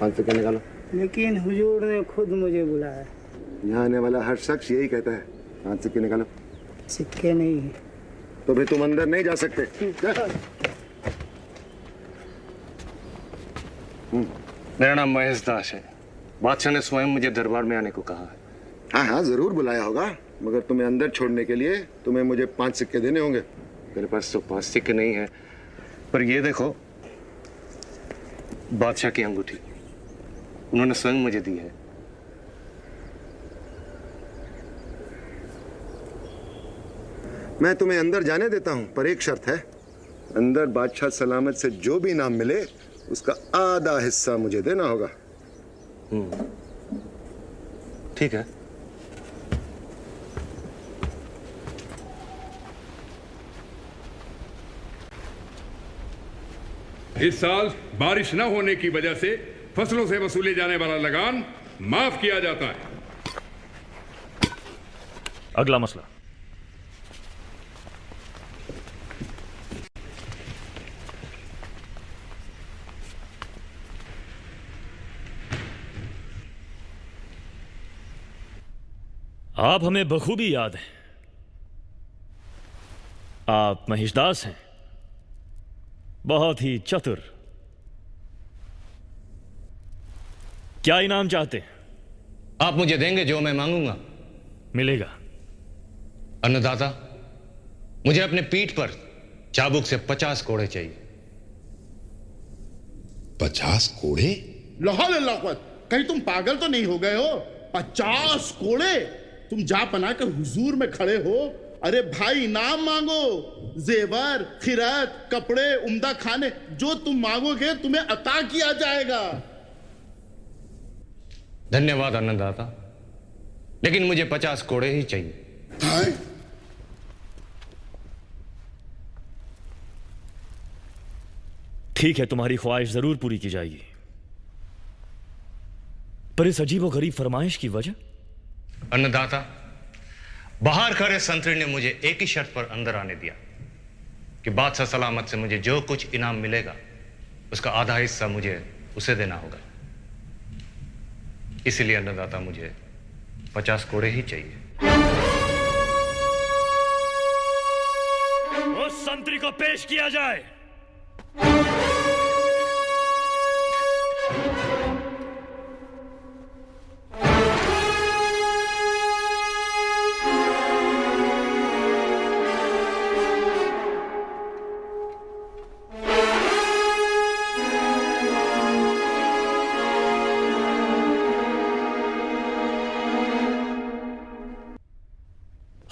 5 सिक्के निकालो। लेकिन हुजूर ने खुद मुझे बुलाया। यहाँ आने वाला हर शख्स यही कहता है। 5 सिक्के निकालो। सिक्के नहीं है। तो फिर तुम अंदर नहीं जा सकते। मेरा नाम महेश दास है। बादशाह ने स्वयं मुझे दरबार में आने को कहा है। हाँ हाँ जरूर बुलाया होगा, मगर तुम्हें अंदर छोड़ने के लिए तुम्हें मुझे 5 सिक्के देने होंगे। मेरे पास तो 5 सिक्के नहीं है, पर ये देखो, बादशाह की अंगूठी उन्होंने स्वयं मुझे दी है। मैं तुम्हें अंदर जाने देता हूं, पर एक शर्त है। अंदर बादशाह सलामत से जो भी इनाम मिले उसका आधा हिस्सा मुझे देना होगा। ठीक है। इस साल बारिश न होने की वजह से फसलों से वसूले जाने वाला लगान माफ किया जाता है। अगला मसला। आप हमें बखूबी याद हैं। आप महिषदास हैं, बहुत ही चतुर। क्या इनाम चाहते हैं? आप मुझे देंगे जो मैं मांगूंगा। मिलेगा। अन्नदाता, मुझे अपने पीठ पर चाबुक से 50 कोड़े चाहिए। 50 कोड़े? लाहौल अल्लाह, कहीं तुम पागल तो नहीं हो गए हो? 50 कोड़े? तुम जा पना के हुजूर में खड़े हो। अरे भाई इनाम मांगो, जेवर, खिरात, कपड़े, उम्दा खाने, जो तुम मांगोगे तुम्हें अता किया जाएगा। धन्यवाद अन्नदाता, लेकिन मुझे 50 कोड़े ही चाहिए। ठीक है, तुम्हारी ख्वाहिश जरूर पूरी की जाएगी, पर इस अजीब व गरीब फरमाइश की वजह? अन्नदाता, बाहर खड़े संतरी ने मुझे एक ही शर्त पर अंदर आने दिया कि बादशाह सलामत से मुझे जो कुछ इनाम मिलेगा उसका आधा हिस्सा मुझे उसे देना होगा। इसलिए अन्नदाता, मुझे 50 कोड़े ही चाहिए। उस संतरी को पेश किया जाए।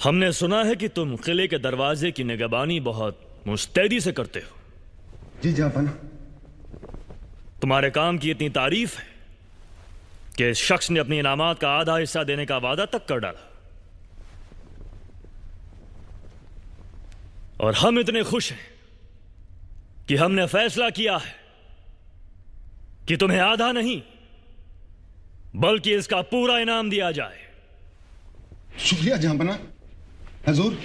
हमने सुना है कि तुम किले के दरवाजे की निगरानी बहुत मुस्तैदी से करते हो। जी जापान। तुम्हारे काम की इतनी तारीफ है कि इस शख्स ने अपनी इनामात का आधा हिस्सा देने का वादा तक कर डाला। और हम इतने खुश हैं कि हमने फैसला किया है कि तुम्हें आधा नहीं बल्कि इसका पूरा इनाम दिया जाए। शुक्रिया जहांपना, हजूर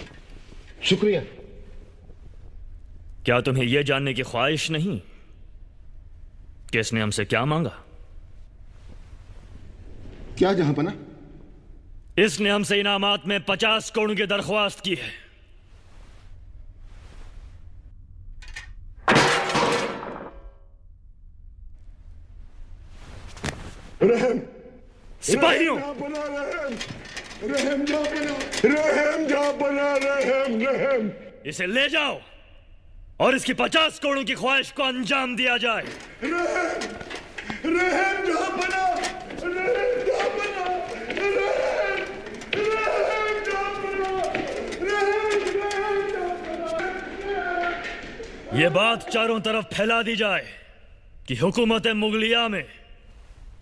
शुक्रिया। क्या तुम्हें यह जानने की ख्वाहिश नहीं कि इसने हमसे क्या मांगा? क्या जहांपना? इसने हमसे इनामात में 50 करोड़ की दरख्वास्त की है। रहम सिपाहियों, रहम रहम। इसे ले जाओ और इसकी 50 करोड़ की ख्वाहिश को अंजाम दिया जाए। यह बात चारों तरफ फैला दी जाए कि हुकूमत मुगलिया में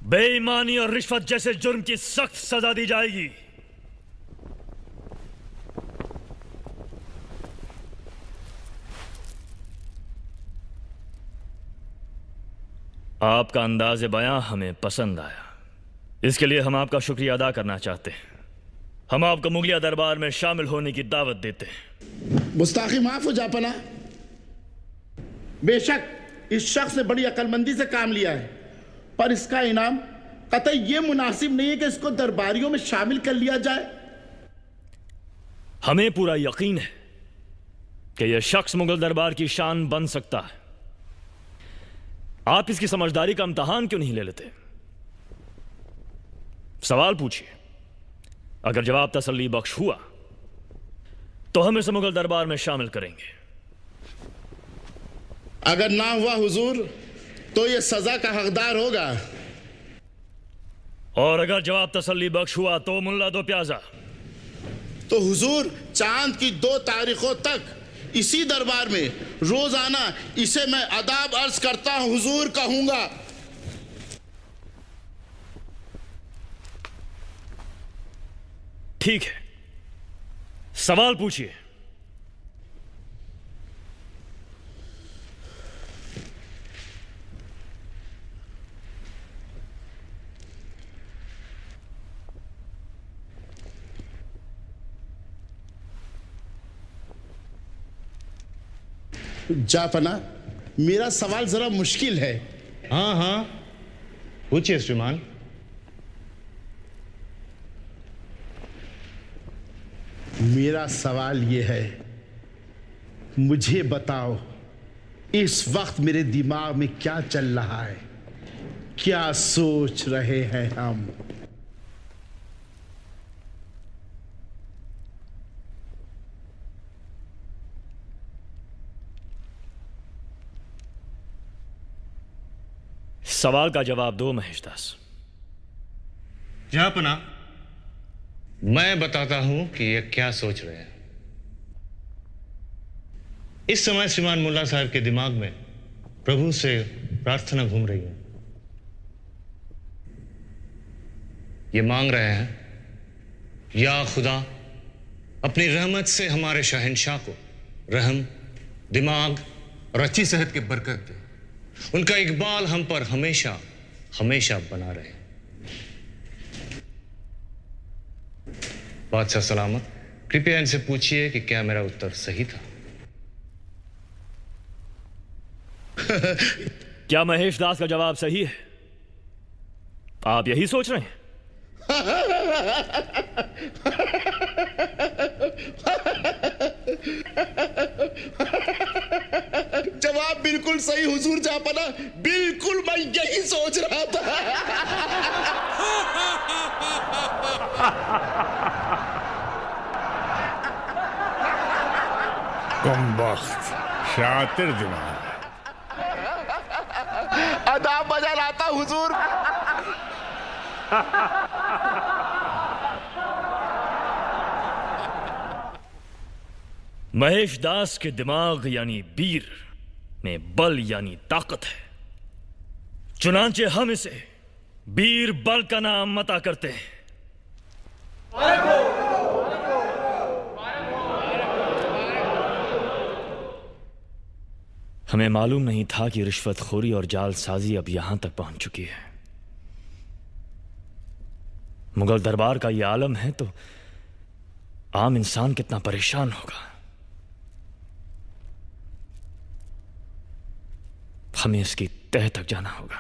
बेईमानी और रिश्वत जैसे जुर्म की सख्त सजा दी जाएगी। आपका अंदाज़ बयां हमें पसंद आया, इसके लिए हम आपका शुक्रिया अदा करना चाहते हैं। हम आपको मुगलिया दरबार में शामिल होने की दावत देते हैं। गुस्ताखी माफ हो जापना। बेशक इस शख्स ने बड़ी अक्लमंदी से काम लिया है, पर इसका इनाम कतई ये मुनासिब नहीं है कि इसको दरबारियों में शामिल कर लिया जाए। हमें पूरा यकीन है कि यह शख्स मुगल दरबार की शान बन सकता है। आप इसकी समझदारी का इम्तहान क्यों नहीं ले लेते? सवाल पूछिए। अगर जवाब तसल्ली बख्श हुआ तो हम इसे मुगल दरबार में शामिल करेंगे। अगर ना हुआ हुजूर तो ये सजा का हकदार होगा। और अगर जवाब तसल्ली बख्श हुआ तो मुल्ला दो प्याजा। तो हुजूर चांद की 2 तारीखों तक इसी दरबार में रोजाना इसे मैं अदाब अर्ज करता हूं हुजूर कहूंगा। ठीक है, सवाल पूछिए। जापना, मेरा सवाल जरा मुश्किल है। हाँ हाँ, पूछिए श्रीमान। मेरा सवाल यह है, मुझे बताओ इस वक्त मेरे दिमाग में क्या चल रहा है, क्या सोच रहे हैं हम? सवाल का जवाब दो महेशदास। जहापना, मैं बताता हूं कि ये क्या सोच रहे हैं। इस समय श्रीमान मुल्ला साहब के दिमाग में प्रभु से प्रार्थना घूम रही है। ये मांग रहे हैं, या खुदा अपनी रहमत से हमारे शहंशाह को रहम, दिमाग और अच्छी सेहत की बरकत दे। उनका इकबाल हम पर हमेशा हमेशा बना रहे। बादशाह सलामत, कृपया इनसे पूछिए कि क्या मेरा उत्तर सही था। क्या महेश दास का जवाब सही है? आप यही सोच रहे हैं? जवाब बिल्कुल सही हुजूर जापना, बिल्कुल मैं यही सोच रहा था। कमबख्त, शातिर दिमाग। अदाब बजा लाता हुजूर। महेश दास के दिमाग यानी बीर में बल यानी ताकत है, चुनांचे हम इसे बीर बल का नाम मता करते हैं। हमें मालूम नहीं था कि रिश्वतखोरी और जालसाजी अब यहां तक पहुंच चुकी है। मुगल दरबार का यह आलम है तो आम इंसान कितना परेशान होगा। हमें इसकी तह तक जाना होगा।